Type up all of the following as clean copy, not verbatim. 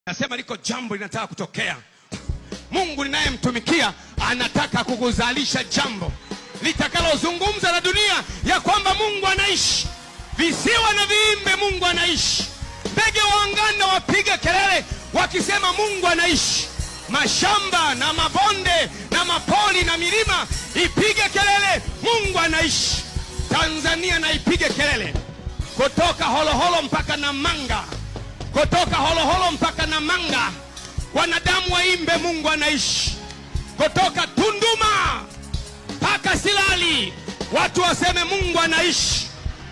Nasema liko jambo linataka kutokea. Mungu ninayemtumikia anataka kukuzalisha jambo litakalozungumza na dunia ya kwamba Mungu anaishi. Visiwa na viimbe Mungu anaishi. Ndege wa angani wapige kelele wakisema Mungu anaishi. Mashamba na mabonde na mapoli na milima ipige kelele Mungu anaishi. Tanzania na ipige kelele. Kutoka Holoholo mpaka Namanga. Kutoka Holoholo mpaka Namanga wanadamu waimbe Mungu anaishi. Kutoka Tunduma mpaka Silali watu waseme Mungu anaishi.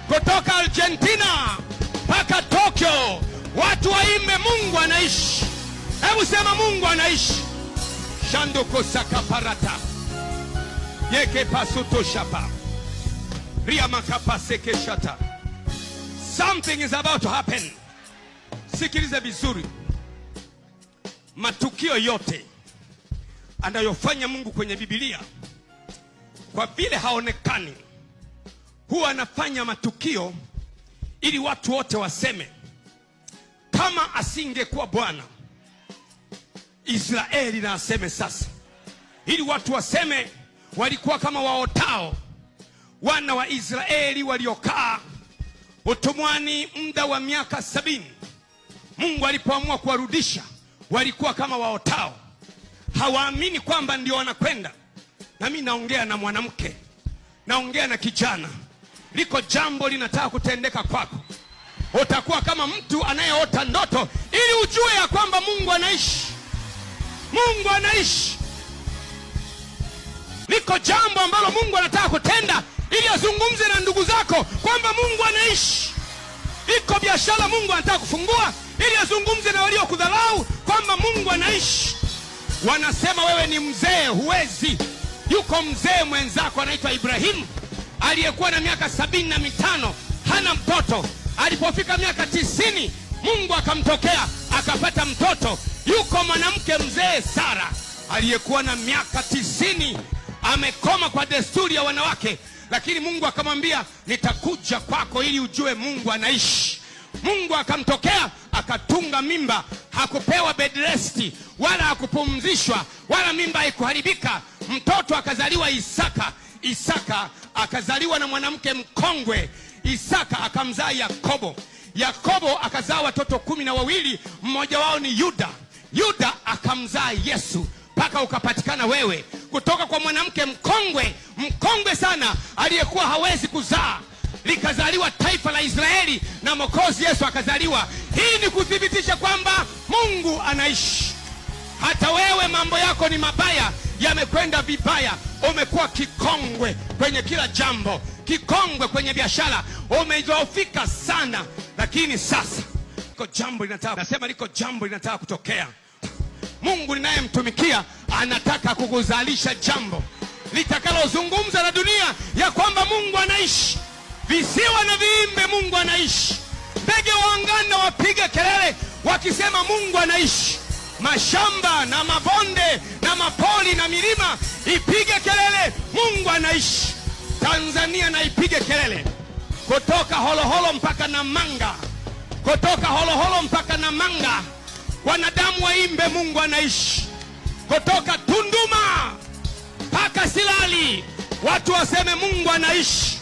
Kutoka Argentina mpaka Tokyo watu waimbe Mungu anaishi. Hebu sema Mungu anaishi. Shandoko sakaparata yeke pasuto shapa ria makapa seke shata. Something is about to happen. Sikiliza vizuri. Matukio yote anayofanya Mungu kwenye Biblia, kwa vile haonekani, huwa anafanya matukio ili watu wote waseme kama asingekuwa Bwana Israeli na aseme sasa. Ili watu waseme walikuwa kama waotao wana wa Israeli waliokaa utumwani muda wa miaka 70. Mungu alipoamua kuwarudisha walikuwa kama waotao. Hawaamini kwamba ndio wanakwenda. Na mimi naongea na mwanamke, naongea na kijana. Liko jambo linataka kutendeka kwako. Utakuwa kama mtu anayeota ndoto ili ujue ya kwamba Mungu anaishi. Mungu anaishi. Liko jambo ambalo Mungu anataka kutenda ili azungumze na ndugu zako kwamba Mungu anaishi. Liko biashara Mungu anataka kufungua ili azungumze na waliokudharau kwamba Mungu anaishi. Wanasema wewe ni mzee, huwezi. Yuko mzee mwenzako anaitwa Ibrahimu aliyekuwa na miaka 75 hana mtoto. Alipofika miaka 90 Mungu akamtokea akapata mtoto. Yuko mwanamke mzee Sara aliyekuwa na miaka 90 amekoma kwa desturi ya wanawake, lakini Mungu akamwambia nitakuja kwako ili ujue Mungu anaishi. Mungu akamtokea akatunga mimba. Hakupewa bed rest wala hakupumzishwa wala mimba haikuharibika. Mtoto akazaliwa Isaka. Isaka akazaliwa na mwanamke mkongwe. Isaka akamzaa Yakobo. Yakobo akazaa watoto 12, mmoja wao ni Yuda. Yuda akamzaa Yesu mpaka ukapatikana wewe kutoka kwa mwanamke mkongwe sana aliyekuwa hawezi kuzaa. Likazaliwa taifa la Israeli na Mwokozi Yesu akazaliwa. Hii ni kuthibitisha kwamba Mungu anaishi. Hata wewe mambo yako ni mabaya, yamekwenda vibaya, umekuwa kikongwe kwenye kila jambo, kikongwe kwenye biashara, umedhoofika sana, lakini sasa liko jambo linataka, nasema liko jambo linataka kutokea. Mungu ninayemtumikia anataka kukuzalisha jambo litakalozungumza na dunia ya kwamba Mungu anaishi. Visiwa na viimbe Mungu anaishi. Ndege wa angani wapige kelele wakisema Mungu anaishi. Mashamba na mabonde na mapoli na milima ipige kelele Mungu anaishi. Tanzania na ipige kelele. Kutoka Holoholo mpaka Namanga. Kutoka Holoholo mpaka Namanga wanadamu waimbe Mungu anaishi. Kutoka Tunduma mpaka Silali watu waseme Mungu anaishi.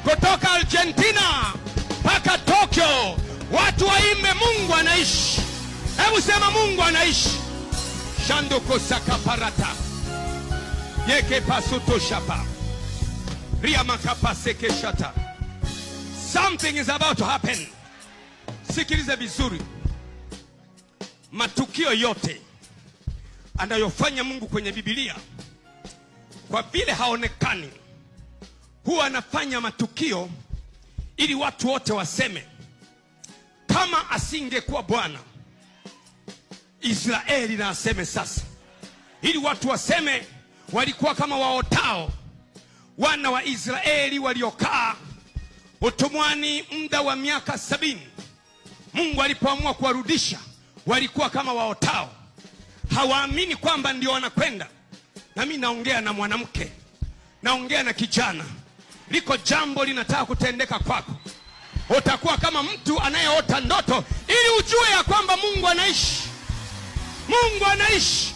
Kutoka Argentina mpaka Tokyo watu waimbe Mungu anaishi. Hebu sema Mungu anaishi. Shandoko sakaparata yeke pasuto shapa ria makapa seke shata. Something is about to happen. Sikiliza vizuri. Matukio yote anayofanya Mungu kwenye Biblia, kwa vile haonekani, huwa anafanya matukio ili watu wote waseme kama asingekuwa Bwana Israeli na aseme sasa. Ili watu waseme walikuwa kama waotao wana wa Israeli waliokaa utumwani muda wa miaka 70. Mungu alipoamua kuwarudisha walikuwa kama waotao. Hawaamini kwamba ndio wanakwenda. Na mimi naongea na mwanamke, naongea na kijana. Liko jambo linataka kutendeka kwako. Utakuwa kama mtu anayeota ndoto ili ujue ya kwamba Mungu anaishi. Mungu anaishi.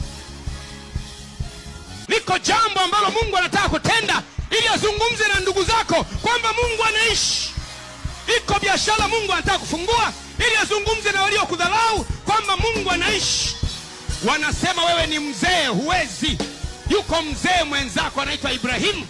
Liko jambo ambalo Mungu anataka kutenda ili azungumze na ndugu zako kwamba Mungu anaishi. Iko biashara Mungu anataka kufungua ili azungumze na waliokudharau kwamba Mungu anaishi. Wanasema wewe ni mzee, huwezi. Yuko mzee mwenzako anaitwa Ibrahimu,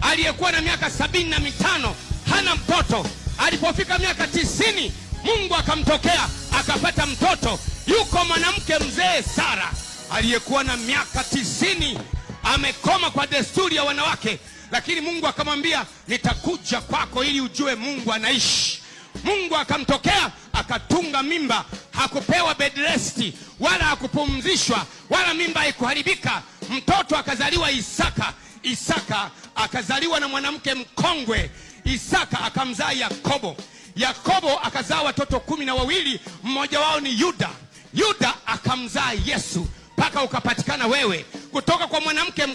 aliyekuwa na miaka 75, hana mtoto. Alipofika miaka 90, Mungu akamtokea akapata mtoto. Yuko mwanamke mzee Sara, aliyekuwa na miaka 90, amekoma kwa desturi ya wanawake, lakini Mungu akamwambia nitakuja kwako ili ujue Mungu anaishi. Mungu akamtokea akatunga mimba, hakupewa bed rest wala hakupumzishwa wala mimba haikuharibika. Mtoto akazaliwa Isaka. Isaka akazaliwa na mwanamke mkongwe. Isaka akamzaa Yakobo. Yakobo akazaa watoto 12, mmoja wao ni Yuda. Yuda akamzaa Yesu, mpaka ukapatikana wewe kutoka kwa mwanamke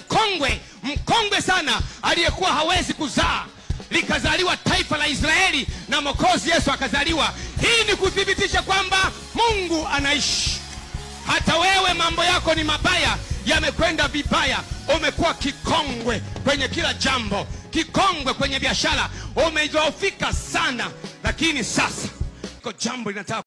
mkongwe sana aliyekuwa hawezi kuzaa. Likazaliwa taifa la Israeli na Mwokozi Yesu akazaliwa. Hii ni kuthibitisha kwamba Mungu anaishi. Hata wewe mambo yako ni mabaya, yamekwenda vibaya, umekuwa kikongwe kwenye kila jambo, kikongwe kwenye biashara, umedhoofika sana, lakini sasa kwa jambo linataka